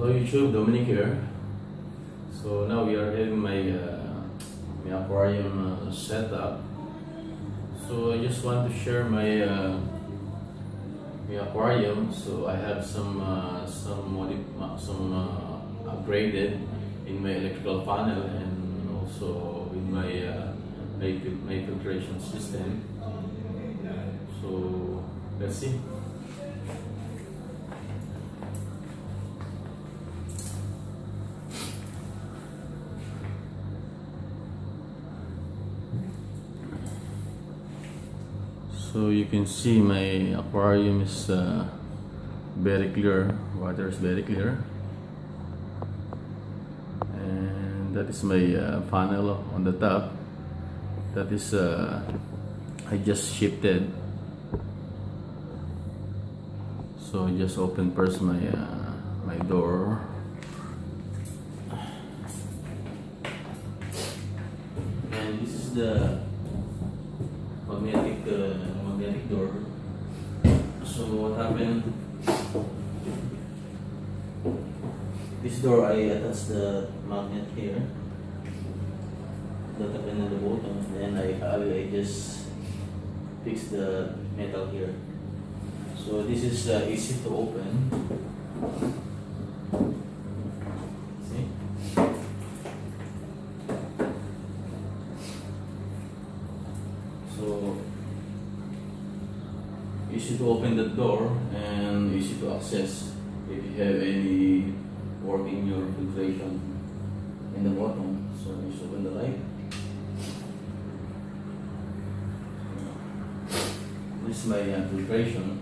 Hello YouTube, Dominic here. So now we are having my aquarium setup. So I just want to share my aquarium. So I have some upgraded in my electrical panel and also in my filtration system. So let's see. So you can see my aquarium is very clear, water is very clear, and that is my panel on the top. That is I just shifted. So I just open first my door. And this is the magnetic door. So what happened? This door, I attach the magnet here. That happened at the bottom. Then I just fix the metal here. So this is easy to open. See? So easy to open the door and easy to access if you have any work in your filtration in the bottom. So just open the light. This is my filtration.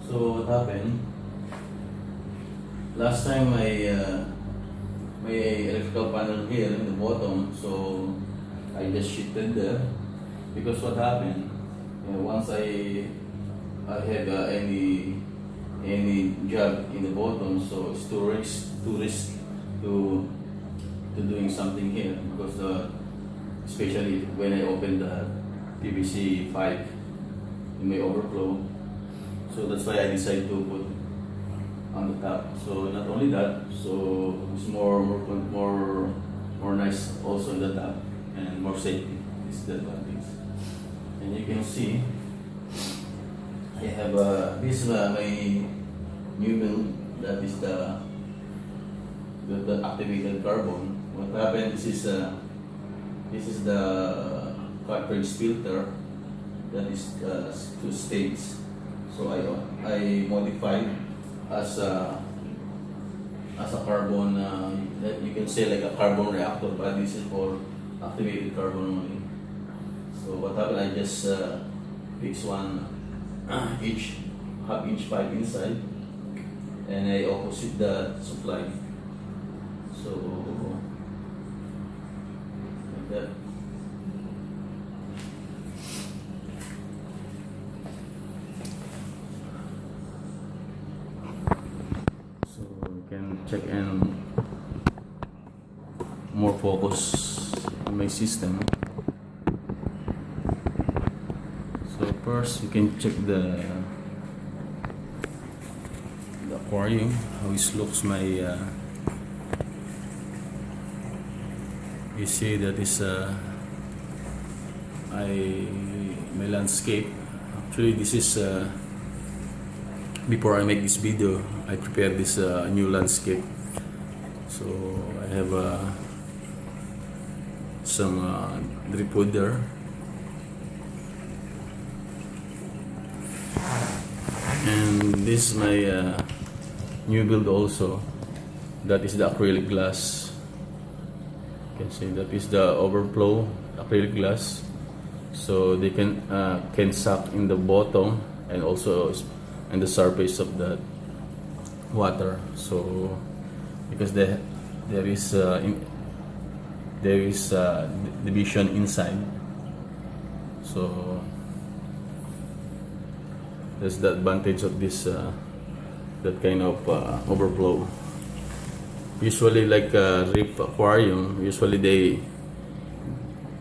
So what happened? Last time my electrical panel here in the bottom, so I just shifted there because what happened? Once I have any job in the bottom, so it's too risk to doing something here because especially when I open the PVC pipe in my overflow, so that's why I decided to put on the top. So not only that, so it's more nice also in the top and more safety. This is the advantage. And you can see I have this my new build, that is the activated carbon. What happened? This is the cartridge filter that is 2 states. So I modified as a carbon. That you can say like a carbon reactor, but this is for activated carbon only. So what happened? I just fix one each half-inch pipe inside, and I opposite the supply. So like that. So you can check in more focus on my system. So first you can check the aquarium, how it looks. You see that is my landscape. Actually this is before I make this video, I prepared this new landscape. So I have some drip wood there. And this is my new build also. That is the acrylic glass. You can see that is the overflow acrylic glass. So they can suck in the bottom and also in the surface of the water. So because there is division inside. So that's the advantage of this that kind of overflow. Usually like a reef aquarium, usually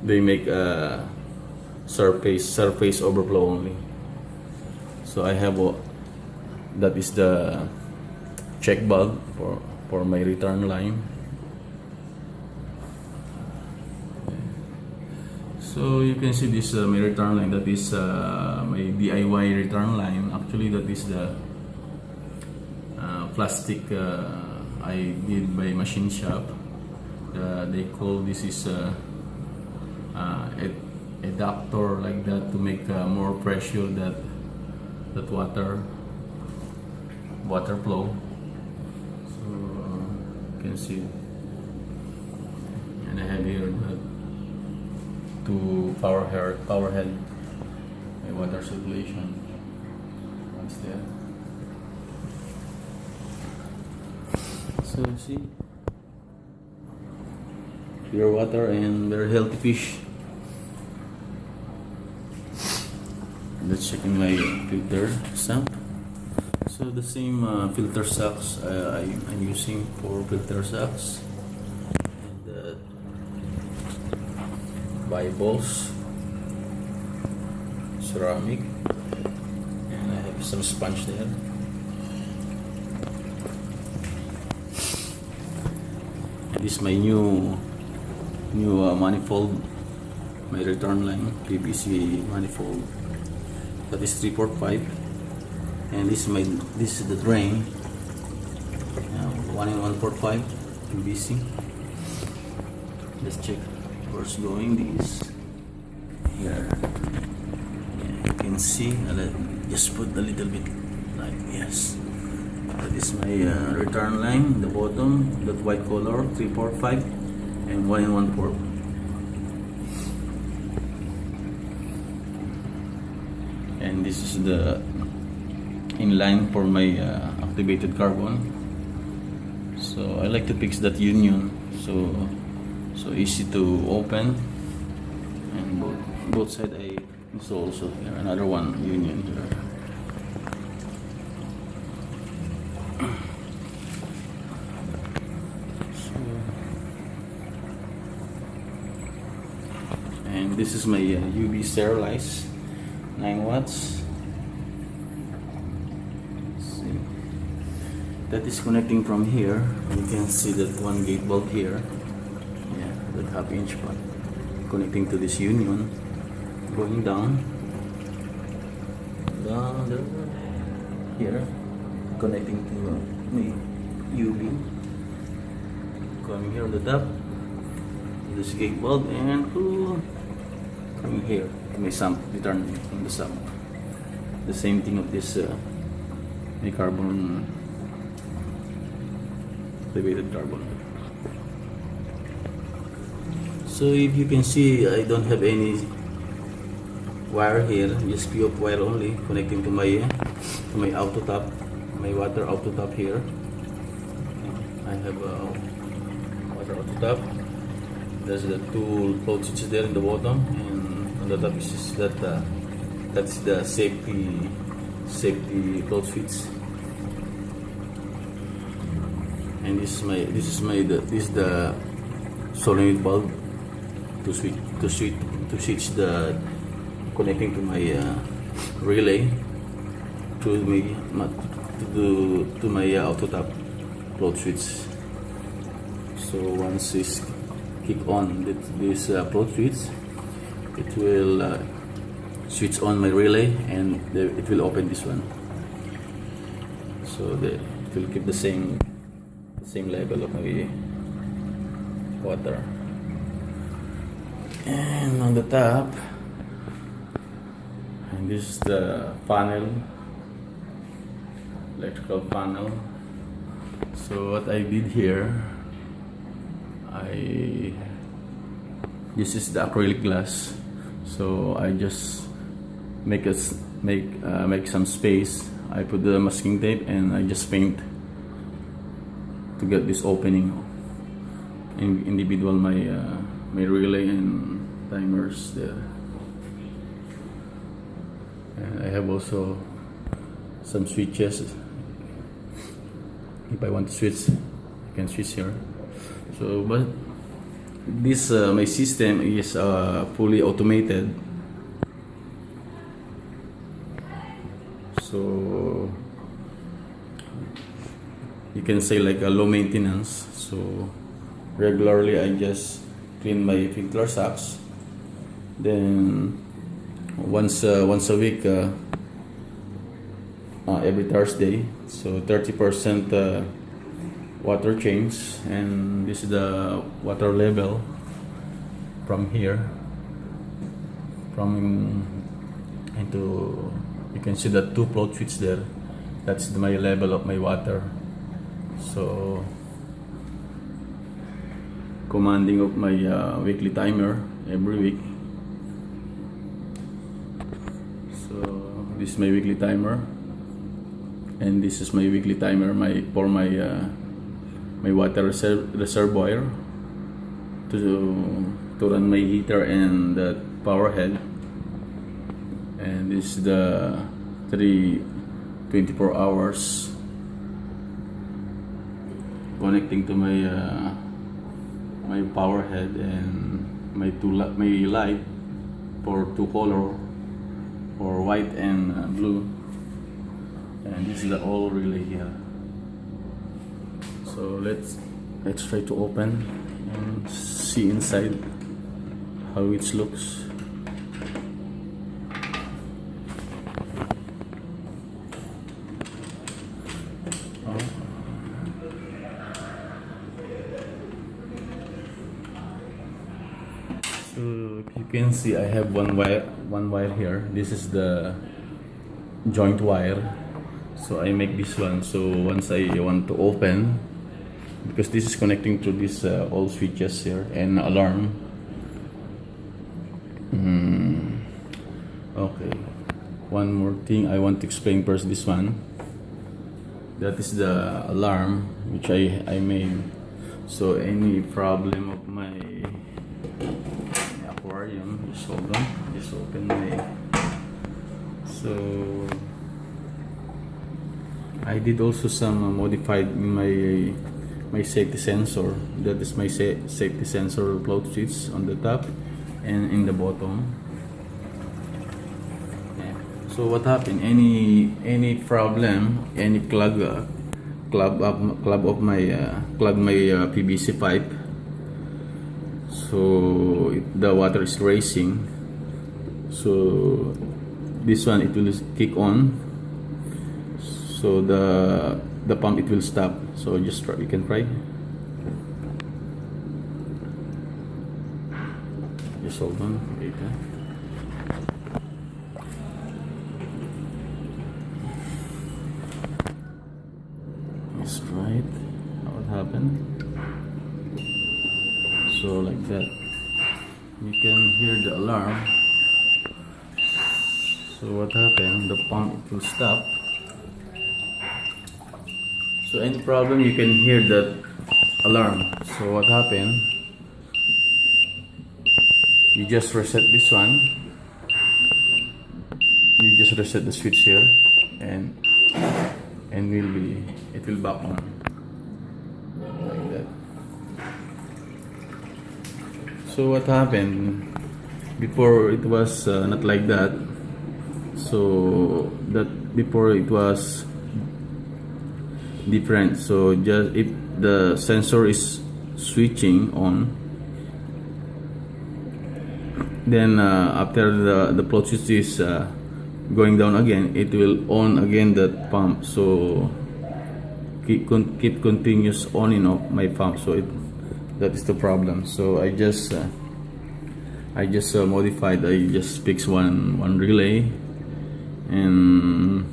they make a surface overflow only. So I have that is the check valve for my return line. So you can see this my return line, that is my DIY return line. Actually that is the plastic I did by machine shop. They call this is a adapter like that to make more pressure that water flow. So you can see, and I have here the two power head, my water circulation. Once there. So see, pure water and very healthy fish. Let's check in my filter sump. So the same filter sacks I'm using for filter sacks, and Bibles, ceramic, and I have some sponge there. This is my new manifold, my return line PVC manifold. That is 345, and this is the drain, 1 in 145 PVC. Let's check where's going this here. Yeah, you can see. Just put a little bit like yes. That is my return line, the bottom, that white color, 345 and 1 in 1/4. And this is the inline for my activated carbon. So I like to fix that union, so easy to open, and both sides I install also here another one union here. And this is my UV sterilize, 9 watts. See, that is connecting from here. You can see that one gate bulb here. Yeah, that half-inch one connecting to this union, going down there, here, connecting to my UV, coming here on the top, this gate bulb, and coming here to my sump, return from the sump. The same thing of this my carbon, activated carbon. So if you can see, I don't have any wire here, just POP wire only connecting to my auto tap, my water auto tap here. I have a water auto tap. There's the 2 float switches there in the bottom, and on the top is just that's the safety float switch. And this is the solenoid bulb to switch the connecting to my relay to my auto tap float switch. So once this kick on this float switch, it will switch on my relay, and it will open this one. So it will keep the same level of my water. And on the top, and this is the panel, electrical panel. So what I did here, this is the acrylic glass. So I just make some space. I put the masking tape, and I just paint to get this opening. Individual my relay and timers there. And I have also some switches. If I want to switch, I can switch here. So, but this my system is fully automated. So you can say like a low maintenance. So regularly I just clean my filter sacks. Then once a week, every Thursday. So 30% water change, and this is the water level from here, from into, you can see the 2 float switch there. That's my level of my water. So commanding of my weekly timer every week. So this is my weekly timer, and this is my weekly timer for my water reservoir to run my heater and the power head. And this is the 24 hours connecting to my my power head and my light for 2 color, for white and blue. And this is the oil relay here. So let's try to open and see inside how it looks. So you can see I have one wire here. This is the joint wire. So I make this one. So once I want to open, because this is connecting to this all switches here and alarm. Okay. One more thing I want to explain first. This one. That is the alarm which I made. So any problem of my aquarium, just hold on, just open my. So I did also some modified my safety sensor. That is my safety sensor float switch on the top and in the bottom. Yeah. So what happened? Any problem, any clog my PVC pipe. So the water is racing. So this one, it will kick on. So the pump, it will stop. So just try, you can try. Just hold on. Wait. Just try it. How it happened. So like that, you can hear the alarm. So what happened? The pump, it will stop. So any problem, you can hear that alarm. So what happened? You just reset this one. You just reset the switch here, and it will back on like that. So what happened? Before it was not like that. So that before it was different. So just if the sensor is switching on, then after the float switch is going down again, it will on again that pump. So keep continuous on and off my pump. So that is the problem. So I just modified. I just fixed one relay, and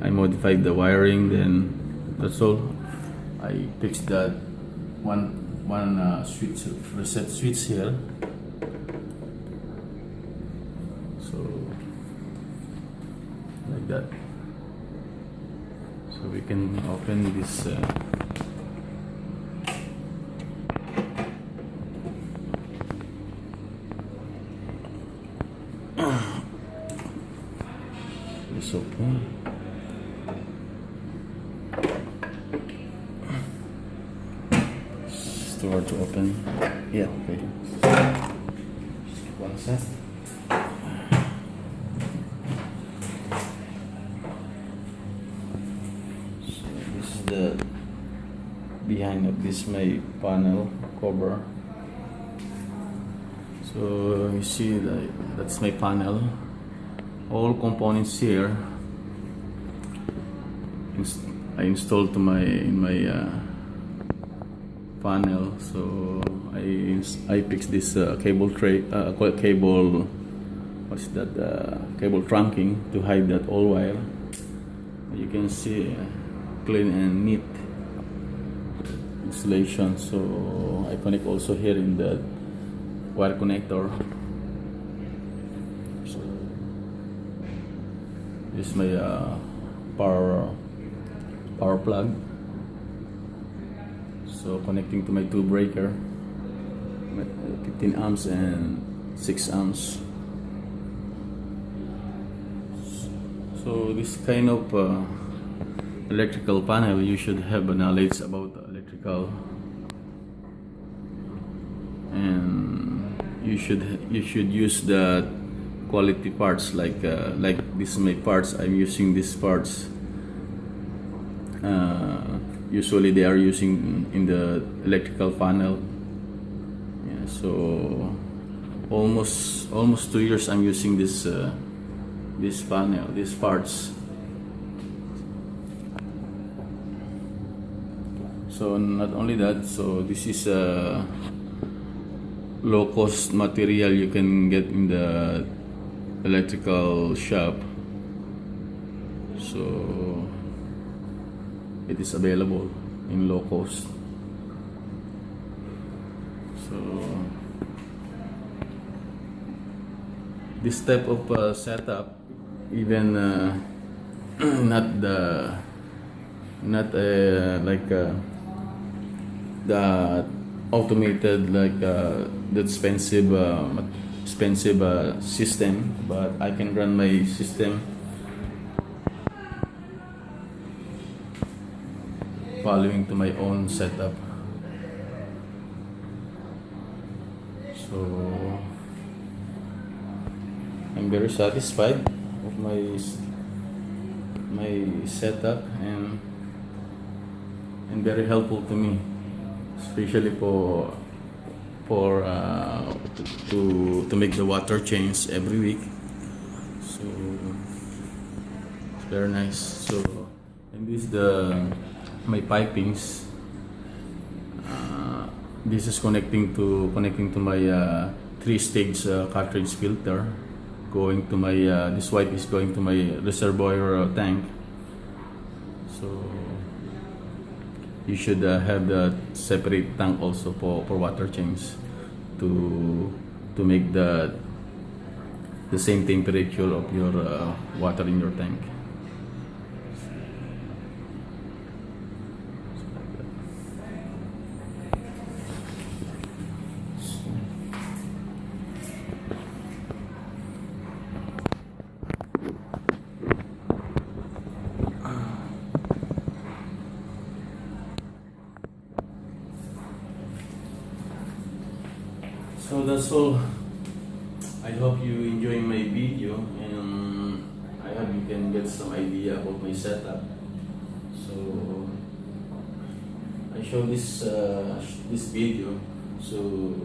I modified the wiring. Then that's all. I fixed that one switch, reset switch here. So like that. So we can open this. This open. It's too hard to open. Yeah, okay. One set. So this is the behind of this my panel cover. So you see that's my panel. All components here I installed to in my panel. So I fixed this cable tray, cable. What's that? Cable trunking to hide that all wire. You can see clean and neat installation. So I connect also here in the wire connector. So this is my power plug. So connecting to my two breaker, 15 amps and 6 amps. So this kind of electrical panel, you should have a knowledge about electrical, and you should use the quality parts like this is my parts. I'm using these parts. Usually they are using in the electrical panel. Yeah, so almost 2 years I'm using this panel, these parts. So not only that, so this is a low cost material you can get in the electrical shop. So it is available in low cost. So this type of setup, even not like the automated, like the expensive system, but I can run my system following to my own setup. So I'm very satisfied of my setup, and very helpful to me, especially to make the water change every week. So it's very nice. So, and this my pipings. This is connecting to my 3-stage cartridge filter. Going to my this wipe is going to my reservoir tank. So you should have the separate tank also for water change to make the same temperature of your water in your tank. So that's all. I hope you enjoy my video, and I hope you can get some idea about my setup. So I show this video so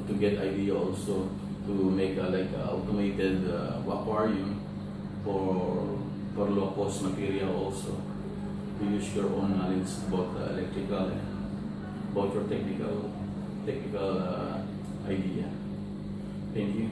to get idea also to make like a automated aquarium for low cost material, also to use your own knowledge about electrical, about your technical idea. Thank you.